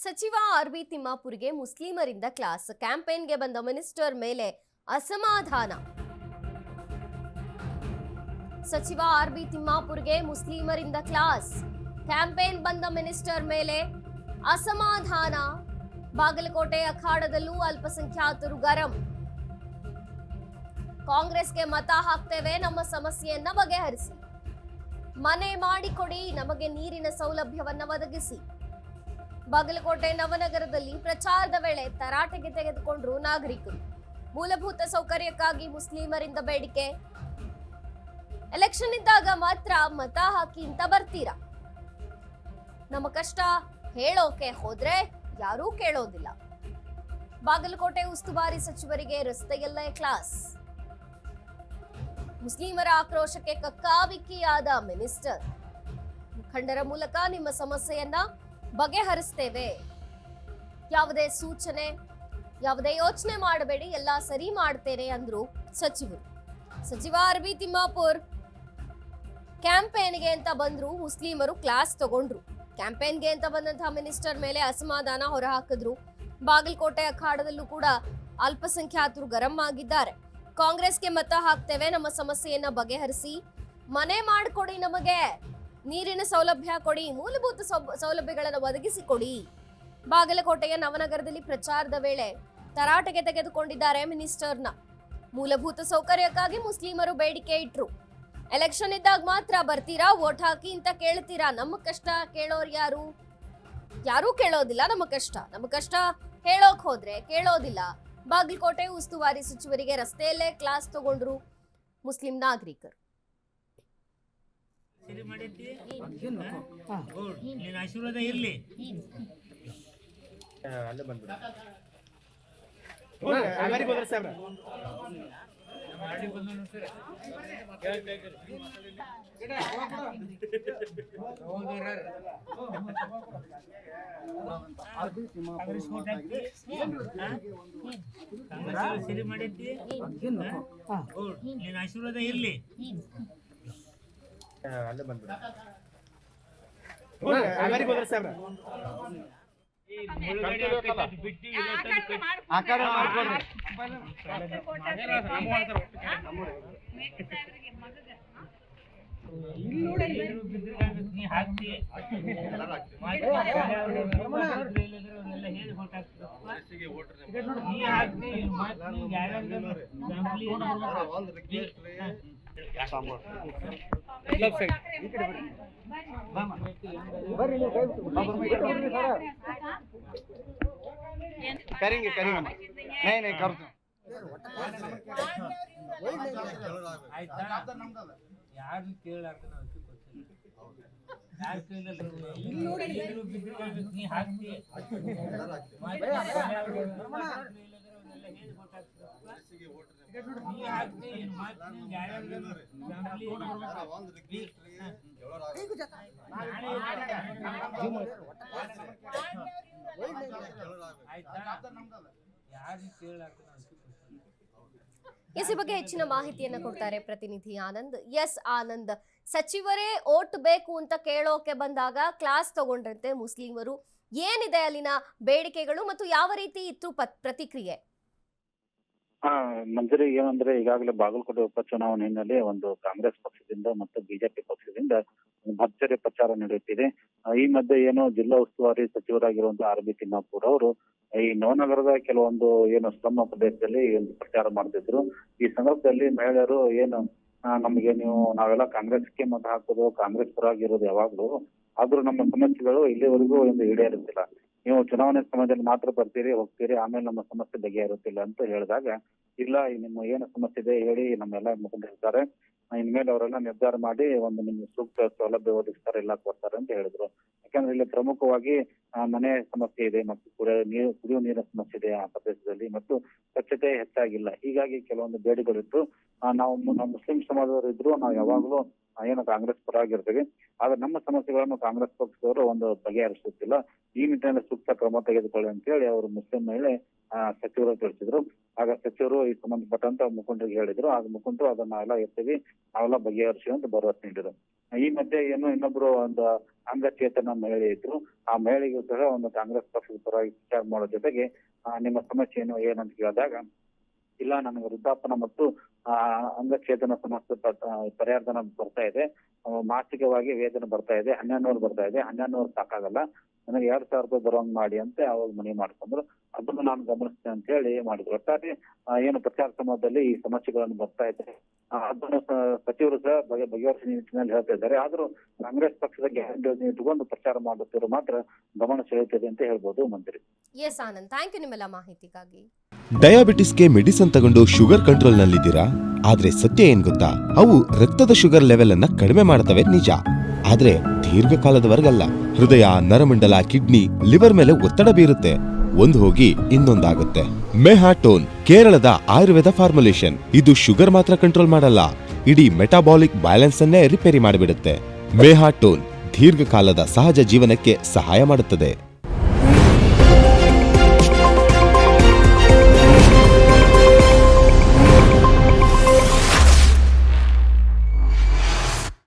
ಸಚಿವ RB. ತಿಮ್ಮಾಪುರ್ಗೆ ಮುಸ್ಲಿಮರಿಂದ class. ಕ್ಯಾಂಪೇನ್ಗೆ ಬಂದ minister ಮೇಲೆ ಅಸಮಾಧಾನ. ಸಚಿವ ಆರ್.ಬಿ. ತಿಮ್ಮಾಪುರ್ಗೆ ಮುಸ್ಲಿಮರಿಂದ ಕ್ಲಾಸ್. ಕ್ಯಾಂಪೇನ್ ಬಂದ ಮಿನಿಸ್ಟರ್ ಮೇಲೆ ಅಸಮಾಧಾನ. ಬಾಗಲಕೋಟೆ ಅಖಾಡದಲ್ಲೂ ಅಲ್ಪಸಂಖ್ಯಾತರು ಗರಂ. ಕಾಂಗ್ರೆಸ್ಗೆ ಮತ ಹಾಕ್ತೇವೆ, ನಮ್ಮ ಸಮಸ್ಯೆಯನ್ನ ಬಗೆಹರಿಸಿ. ಮನೆ ಮಾಡಿಕೊಡಿ, ನಮಗೆ ನೀರಿನ ಸೌಲಭ್ಯವನ್ನ ಒದಗಿಸಿ. ಬಾಗಲಕೋಟೆ ನವನಗರದಲ್ಲಿ ಪ್ರಚಾರದ ವೇಳೆ ತರಾಟೆಗೆ ತೆಗೆದುಕೊಂಡ್ರು ನಾಗರಿಕರು. ಮೂಲಭೂತ ಸೌಕರ್ಯಕ್ಕಾಗಿ ಮುಸ್ಲಿಮರಿಂದ ಬೇಡಿಕೆ. ಎಲೆಕ್ಷನ್ ಇದ್ದಾಗ ಮಾತ್ರ ಮತ ಹಾಕಿ ಅಂತ ಬರ್ತೀರಾ, ನಮ್ಮ ಕಷ್ಟ ಹೇಳೋಕೆ ಹೋದ್ರೆ ಯಾರೂ ಕೇಳೋದಿಲ್ಲ. ಬಾಗಲಕೋಟೆ ಉಸ್ತುವಾರಿ ಸಚಿವರಿಗೆ ರಸ್ತೆಯಲ್ಲೇ ಕ್ಲಾಸ್. ಮುಸ್ಲಿಮರ ಆಕ್ರೋಶಕ್ಕೆ ಕಕ್ಕಾಬಿಕ್ಕಿಯಾದ ಮಿನಿಸ್ಟರ್. ಮುಖಂಡರ ಮೂಲಕ ನಿಮ್ಮ ಸಮಸ್ಯೆಯನ್ನ ಬಗೆಹರಿಸ್ತೇವೆ, ಯಾವುದೇ ಸೂಚನೆ ಯಾವುದೇ ಯೋಚನೆ ಮಾಡಬೇಡಿ, ಎಲ್ಲ ಸರಿ ಮಾಡ್ತೇನೆ ಅಂದ್ರು ಸಚಿವರು. ಸಚಿವ ಆರ್.ಬಿ. ತಿಮ್ಮಾಪುರ್ ಕ್ಯಾಂಪೇನ್ಗೆ ಅಂತ ಬಂದ್ರು, ಮುಸ್ಲಿಮರು ಕ್ಲಾಸ್ ತಗೊಂಡ್ರು. ಕ್ಯಾಂಪೇನ್ಗೆ ಅಂತ ಬಂದಂತಹ ಮಿನಿಸ್ಟರ್ ಮೇಲೆ ಅಸಮಾಧಾನ ಹೊರಹಾಕಿದ್ರು. ಬಾಗಲಕೋಟೆ ಅಖಾಡದಲ್ಲೂ ಕೂಡ ಅಲ್ಪಸಂಖ್ಯಾತರು ಗರಂ ಆಗಿದ್ದಾರೆ. ಕಾಂಗ್ರೆಸ್ಗೆ ಮತ ಹಾಕ್ತೇವೆ, ನಮ್ಮ ಸಮಸ್ಯೆಯನ್ನ ಬಗೆಹರಿಸಿ. ಮನೆ ಮಾಡಿಕೊಡಿ, ನಮಗೆ ನೀರಿನ ಸೌಲಭ್ಯ ಕೊಡಿ, ಮೂಲಭೂತ ಸೌಲಭ್ಯಗಳನ್ನು ಒದಗಿಸಿಕೊಡಿ. ಬಾಗಲಕೋಟೆಯ ನವನಗರದಲ್ಲಿ ಪ್ರಚಾರದ ವೇಳೆ ತರಾಟೆಗೆ ತೆಗೆದುಕೊಂಡಿದ್ದಾರೆ ಮಿನಿಸ್ಟರ್ನ. ಮೂಲಭೂತ ಸೌಕರ್ಯಕ್ಕಾಗಿ ಮುಸ್ಲಿಮರು ಬೇಡಿಕೆ ಇಟ್ರು. ಎಲೆಕ್ಷನ್ ಇದ್ದಾಗ ಮಾತ್ರ ಬರ್ತೀರಾ, ವೋಟ್ ಹಾಕಿ ಅಂತ ಕೇಳ್ತೀರಾ, ನಮ್ಮ ಕಷ್ಟ ಕೇಳೋರು ಯಾರೂ ಕೇಳೋದಿಲ್ಲ. ನಮ್ಮ ಕಷ್ಟ ಹೇಳೋಕ್ ಹೋದ್ರೆ ಕೇಳೋದಿಲ್ಲ. ಬಾಗಲಕೋಟೆ ಉಸ್ತುವಾರಿ ಸಚಿವರಿಗೆ ರಸ್ತೆಯಲ್ಲೇ ಕ್ಲಾಸ್ ತಗೊಂಡ್ರು ಮುಸ್ಲಿಂ ನಾಗರಿಕರು. ಆಶೀರ್ವಾದ ಇರ್ಲಿ. ಸರಿ ಮಾಡೈತಿ, ನಿನ್ನ ಆಶೀರ್ವಾದ ಇರ್ಲಿ. ಅಲ್ಲೇ ಬಂದ್ಬಿಡ. करेंगे नहीं कर ಯಾರು ಕೇಳಾರ್ದ ಈ ಬಗ್ಗೆ ಹೆಚ್ಚಿನ ಮಾಹಿತಿಯನ್ನ ಕೊಡ್ತಾರೆ ಪ್ರತಿನಿಧಿ ಆನಂದ್. ಆನಂದ್, ಸಚಿವರೇ ಓಟ್ ಬೇಕು ಅಂತ ಕೇಳೋಕೆ ಬಂದಾಗ ಕ್ಲಾಸ್ ತಗೊಂಡ್ರಂತೆ ಮುಸ್ಲಿಮರು. ಏನಿದೆ ಅಲ್ಲಿನ ಬೇಡಿಕೆಗಳು ಮತ್ತು ಯಾವ ರೀತಿ ಇತ್ತು ಪ್ರತಿಕ್ರಿಯೆ? ಮಂಜರಿ, ಏನಂದ್ರೆ ಈಗಾಗಲೇ ಬಾಗಲಕೋಟೆ ಉಪಚುನಾವಣೆ ಹಿನ್ನೆಲೆ ಒಂದು ಕಾಂಗ್ರೆಸ್ ಪಕ್ಷದಿಂದ ಮತ್ತು ಬಿಜೆಪಿ ಪಕ್ಷದಿಂದ ಭರ್ಜರಿ ಪ್ರಚಾರ ನಡೆಯುತ್ತಿದೆ. ಈ ಮಧ್ಯೆ ಏನು ಜಿಲ್ಲಾ ಉಸ್ತುವಾರಿ ಸಚಿವರಾಗಿರುವಂತಹ ಆರ್.ಬಿ. ತಿಮ್ಮಾಪುರ್ ಅವರು ಈ ನವನಗರದ ಕೆಲವೊಂದು ಏನು ಸ್ಲಮ್ ಪ್ರದೇಶದಲ್ಲಿ ಒಂದು ಪ್ರಚಾರ ಮಾಡ್ತಿದ್ರು. ಈ ಸಂದರ್ಭದಲ್ಲಿ ಮಹಿಳೆಯರು ಏನು ನಮಗೆ ನಾವೆಲ್ಲ ಕಾಂಗ್ರೆಸ್ಗೆ ಮತ ಹಾಕೋದು, ಕಾಂಗ್ರೆಸ್ ಪರವಾಗಿರೋದು ಯಾವಾಗ್ಲೂ, ಆದ್ರೂ ನಮ್ಮ ಸಮಸ್ಯೆಗಳು ಇಲ್ಲಿವರೆಗೂ ಒಂದು ಈಡೇರುತ್ತಿಲ್ಲ. ನೀವು ಚುನಾವಣೆ ಸಮಯದಲ್ಲಿ ಮಾತ್ರ ಬರ್ತೀರಿ ಹೋಗ್ತೀರಿ, ಆಮೇಲೆ ನಮ್ಮ ಸಮಸ್ಯೆ ಬಗೆಹರುತ್ತಿಲ್ಲ ಅಂತ ಹೇಳಿದಾಗ, ಇಲ್ಲ ನಿಮ್ಮ ಏನು ಸಮಸ್ಯೆ ಇದೆ ಹೇಳಿ, ನಮ್ಮೆಲ್ಲ ಮುಖಂಡರಿರ್ತಾರೆ, ಇನ್ಮೇಲೆ ಅವರೆಲ್ಲ ನಿರ್ಧಾರ ಮಾಡಿ ಒಂದು ನಿಮ್ಗೆ ಸೂಕ್ತ ಸೌಲಭ್ಯ ಒದಗಿಸ್ತಾರೆ, ಎಲ್ಲ ಕೊಡ್ತಾರೆ ಅಂತ ಹೇಳಿದ್ರು. ಯಾಕಂದ್ರೆ ಇಲ್ಲಿ ಪ್ರಮುಖವಾಗಿ ಮನೆ ಸಮಸ್ಯೆ ಇದೆ ಮತ್ತು ಕುಡಿಯುವ ನೀರಿನ ಸಮಸ್ಯೆ ಇದೆ ಆ ಪ್ರದೇಶದಲ್ಲಿ, ಮತ್ತು ಸ್ವಚ್ಛತೆ ಹೆಚ್ಚಾಗಿಲ್ಲ. ಹೀಗಾಗಿ ಕೆಲವೊಂದು ಬೇಡಿಕೆಗಳಿತ್ತು. ನಾವು ಮುಸ್ಲಿಂ ಸಮಾಜದವರು ಇದ್ರು, ನಾವು ಯಾವಾಗ್ಲೂ ಏನು ಕಾಂಗ್ರೆಸ್ ಪರವಾಗಿರ್ತೇವೆ, ಆದ್ರೆ ನಮ್ಮ ಸಮಸ್ಯೆಗಳನ್ನು ಕಾಂಗ್ರೆಸ್ ಪಕ್ಷದವರು ಒಂದು ಬಗೆಹರಿಸುತ್ತಿಲ್ಲ. ಈ ನಿಟ್ಟಿನಲ್ಲಿ ಸೂಕ್ತ ಕ್ರಮ ತೆಗೆದುಕೊಳ್ಳಿ ಅಂತ ಹೇಳಿ ಅವರು ಮುಸ್ಲಿಂ ಮಹಿಳೆ ಸಚಿವರು ತಿಳಿಸಿದ್ರು. ಆಗ ಸಚಿವರು ಈ ಸಂಬಂಧಪಟ್ಟಂತ ಮುಖಂಡರಿಗೆ ಹೇಳಿದ್ರು. ಆಗ ಮುಖಂಡರು ಅದನ್ನ ಎಲ್ಲ ಎತ್ತೀವಿ, ನಾವೆಲ್ಲ ಬಗೆಹರಿಸಿ ಅಂತ ಭರವಸೆ ನೀಡಿದ್ರು. ಈ ಮಧ್ಯೆ ಏನು ಇನ್ನೊಬ್ರು ಒಂದು ಅಂಗಚೇತನ ಮಹಿಳೆ ಇದ್ರು. ಆ ಮಹಿಳೆಗೂ ಸಹ ಒಂದು ಕಾಂಗ್ರೆಸ್ ಪಕ್ಷದ ಪರವಾಗಿ ವಿಚಾರ ಮಾಡೋ ಜೊತೆಗೆ ನಿಮ್ಮ ಸಮಸ್ಯೆ ಏನಂತ ಕೇಳಿದಾಗ, ಇಲ್ಲ ನನಗೆ ವೃದ್ಧಾಪನ ಮತ್ತು ಅಂಗಚೇತನ ಸಮಸ್ಯೆ ಪರಿಹಾರಧನ ಬರ್ತಾ ಇದೆ, ಮಾಸಿಕವಾಗಿ ವೇತನ ಬರ್ತಾ ಇದೆ, 1200 ಬರ್ತಾ ಇದೆ, 1200 ಸಾಕಾಗಲ್ಲ, ನನಗೆ 2000 ರೂಪಾಯಿ ಬರೋಂಗ್ ಮಾಡಿ ಅಂತ ಅವಾಗ ಮನವಿ ಮಾಡ್ಕೊಂಡ್ರು. ಅದನ್ನು ನಾನು ಗಮನಿಸ್ತೇನೆ ಅಂತ ಹೇಳಿ ಮಾಡಿದ್ರು. ಒಟ್ಟಾರೆ ಏನು ಪ್ರಚಾರ ಸಮಯದಲ್ಲಿ ಈ ಸಮಸ್ಯೆಗಳನ್ನು ಬರ್ತಾ ಇದೆ, ಅದನ್ನು ಸಚಿವರು ಸಹ ಬಗೆಹರಿಸಿದ ನಿಟ್ಟಿನಲ್ಲಿ ಹೇಳ್ತಾ ಇದ್ದಾರೆ. ಆದ್ರೂ ಕಾಂಗ್ರೆಸ್ ಪಕ್ಷದ ಗ್ಯಾರಂಟಿ ಯೋಜನೆ ಇಟ್ಟುಕೊಂಡು ಪ್ರಚಾರ ಮಾಡುತ್ತಿರೋ ಮಾತ್ರ ಗಮನ ಸೆಳೆಯುತ್ತದೆ ಅಂತ ಹೇಳ್ಬೋದು ಮಂತ್ರಿ. ಎಸ್ ಆನಂದ್, ಥ್ಯಾಂಕ್ ಯು ನಿಮ್ಮೆಲ್ಲ ಮಾಹಿತಿಗಾಗಿ. ಡಯಾಬಿಟಿಸ್ಗೆ ಮೆಡಿಸಿನ್ ತಗೊಂಡು ಶುಗರ್ ಕಂಟ್ರೋಲ್ ನಲ್ಲಿದ್ದೀರಾ? ಆದ್ರೆ ಸತ್ಯ ಏನ್ ಗೊತ್ತಾ, ಅವು ರಕ್ತದ ಶುಗರ್ ಲೆವೆಲ್ ಅನ್ನ ಕಡಿಮೆ ಮಾಡ್ತವೆ ನಿಜ, ಆದ್ರೆ ದೀರ್ಘಕಾಲದವರೆಗಲ್ಲ. ಹೃದಯ, ನರಮಂಡಲ, ಕಿಡ್ನಿ, ಲಿವರ್ ಮೇಲೆ ಒತ್ತಡ ಬೀರುತ್ತೆ, ಒಂದು ಹೋಗಿ ಇನ್ನೊಂದಾಗುತ್ತೆ. ಮೆಹಾಟೋನ್ ಕೇರಳದ ಆಯುರ್ವೇದ ಫಾರ್ಮುಲೇಷನ್. ಇದು ಶುಗರ್ ಮಾತ್ರ ಕಂಟ್ರೋಲ್ ಮಾಡಲ್ಲ, ಇಡೀ ಮೆಟಾಬಾಲಿಕ್ ಬ್ಯಾಲೆನ್ಸ್ ಅನ್ನೇ ರಿಪೇರಿ ಮಾಡಿಬಿಡುತ್ತೆ. ಮೆಹಾಟೋನ್ ದೀರ್ಘಕಾಲದ ಸಹಜ ಜೀವನಕ್ಕೆ ಸಹಾಯ ಮಾಡುತ್ತದೆ.